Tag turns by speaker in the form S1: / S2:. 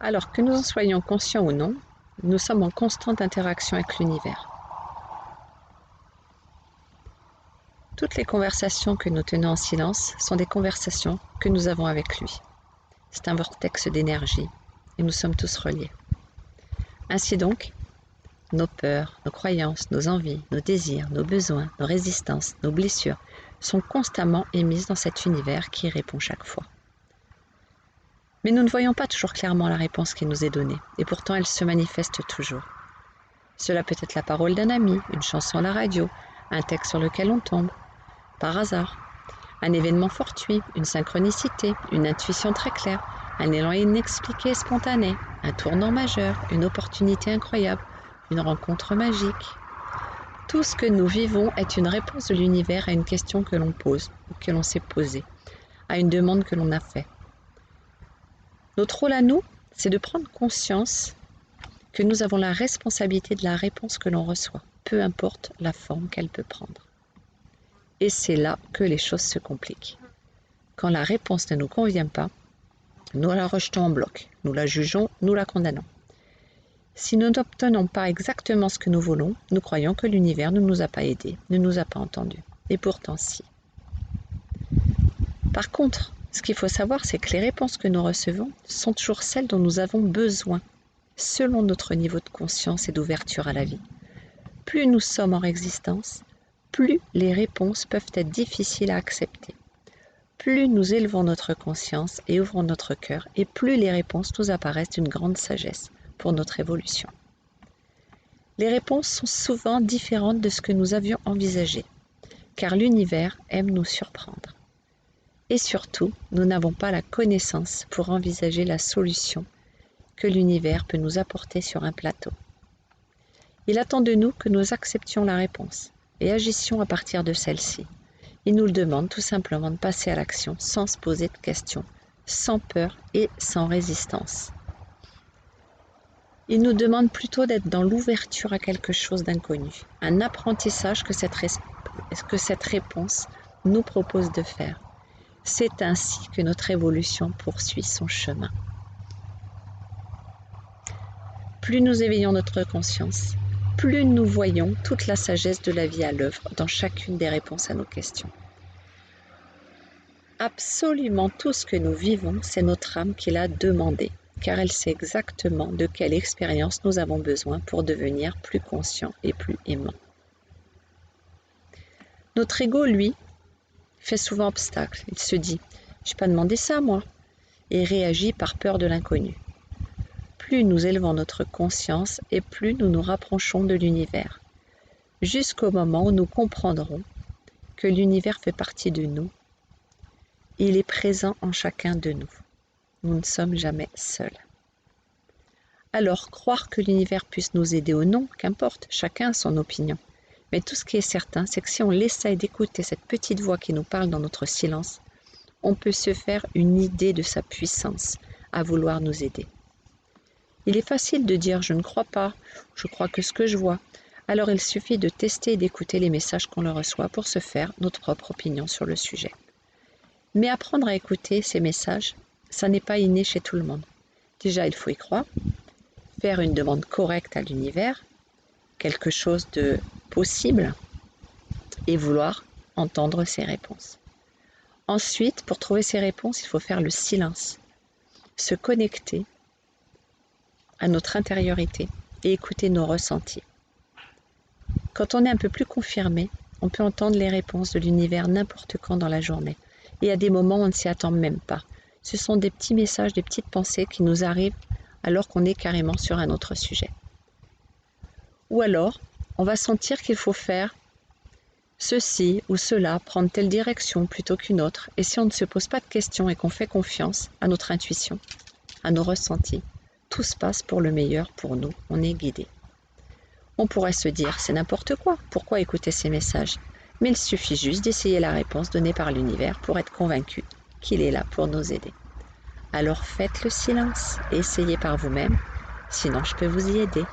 S1: Alors que nous en soyons conscients ou non, nous sommes en constante interaction avec l'univers. Toutes les conversations que nous tenons en silence sont des conversations que nous avons avec lui. C'est un vortex d'énergie et nous sommes tous reliés. Ainsi donc, nos peurs, nos croyances, nos envies, nos désirs, nos besoins, nos résistances, nos blessures sont constamment émises dans cet univers qui y répond chaque fois. Mais nous ne voyons pas toujours clairement la réponse qui nous est donnée, et pourtant elle se manifeste toujours. Cela peut être la parole d'un ami, une chanson à la radio, un texte sur lequel on tombe, par hasard, un événement fortuit, une synchronicité, une intuition très claire, un élan inexpliqué et spontané, un tournant majeur, une opportunité incroyable, une rencontre magique. Tout ce que nous vivons est une réponse de l'univers à une question que l'on pose, ou que l'on s'est posée, à une demande que l'on a faite. Notre rôle à nous, c'est de prendre conscience que nous avons la responsabilité de la réponse que l'on reçoit, peu importe la forme qu'elle peut prendre. Et c'est là que les choses se compliquent. Quand la réponse ne nous convient pas, nous la rejetons en bloc, nous la jugeons, nous la condamnons. Si nous n'obtenons pas exactement ce que nous voulons, nous croyons que l'univers ne nous a pas aidés, ne nous a pas entendus. Et pourtant si. Par contre, ce qu'il faut savoir, c'est que les réponses que nous recevons sont toujours celles dont nous avons besoin, selon notre niveau de conscience et d'ouverture à la vie. Plus nous sommes en résistance, plus les réponses peuvent être difficiles à accepter. Plus nous élevons notre conscience et ouvrons notre cœur, et plus les réponses nous apparaissent d'une grande sagesse pour notre évolution. Les réponses sont souvent différentes de ce que nous avions envisagé, car l'univers aime nous surprendre. Et surtout, nous n'avons pas la connaissance pour envisager la solution que l'univers peut nous apporter sur un plateau. Il attend de nous que nous acceptions la réponse et agissions à partir de celle-ci. Il nous le demande tout simplement de passer à l'action sans se poser de questions, sans peur et sans résistance. Il nous demande plutôt d'être dans l'ouverture à quelque chose d'inconnu, un apprentissage que cette réponse nous propose de faire. C'est ainsi que notre évolution poursuit son chemin. Plus nous éveillons notre conscience, plus nous voyons toute la sagesse de la vie à l'œuvre dans chacune des réponses à nos questions. Absolument tout ce que nous vivons, c'est notre âme qui l'a demandé, car elle sait exactement de quelle expérience nous avons besoin pour devenir plus conscients et plus aimants. Notre ego, lui, fait souvent obstacle. Il se dit « j'ai pas demandé ça, moi », et réagit par peur de l'inconnu. Plus nous élevons notre conscience et plus nous nous rapprochons de l'univers, jusqu'au moment où nous comprendrons que l'univers fait partie de nous. Il est présent en chacun de nous. Nous ne sommes jamais seuls. Alors, croire que l'univers puisse nous aider ou non, qu'importe, chacun a son opinion. Mais tout ce qui est certain, c'est que si on essaie d'écouter cette petite voix qui nous parle dans notre silence, on peut se faire une idée de sa puissance à vouloir nous aider. Il est facile de dire « je ne crois pas »,« je crois que ce que je vois ». Alors il suffit de tester et d'écouter les messages qu'on leur reçoit pour se faire notre propre opinion sur le sujet. Mais apprendre à écouter ces messages, ça n'est pas inné chez tout le monde. Déjà, il faut y croire, faire une demande correcte à l'univers, quelque chose de possible, et vouloir entendre ces réponses. Ensuite, pour trouver ces réponses, il faut faire le silence, se connecter à notre intériorité et écouter nos ressentis. Quand on est un peu plus confirmé, on peut entendre les réponses de l'univers n'importe quand dans la journée. Et à des moments où on ne s'y attend même pas. Ce sont des petits messages, des petites pensées qui nous arrivent alors qu'on est carrément sur un autre sujet. Ou alors, on va sentir qu'il faut faire ceci ou cela, prendre telle direction plutôt qu'une autre. Et si on ne se pose pas de questions et qu'on fait confiance à notre intuition, à nos ressentis, tout se passe pour le meilleur pour nous, on est guidé. On pourrait se dire, c'est n'importe quoi, pourquoi écouter ces messages ? Mais il suffit juste d'essayer la réponse donnée par l'univers pour être convaincu qu'il est là pour nous aider. Alors faites le silence et essayez par vous-même, sinon je peux vous y aider.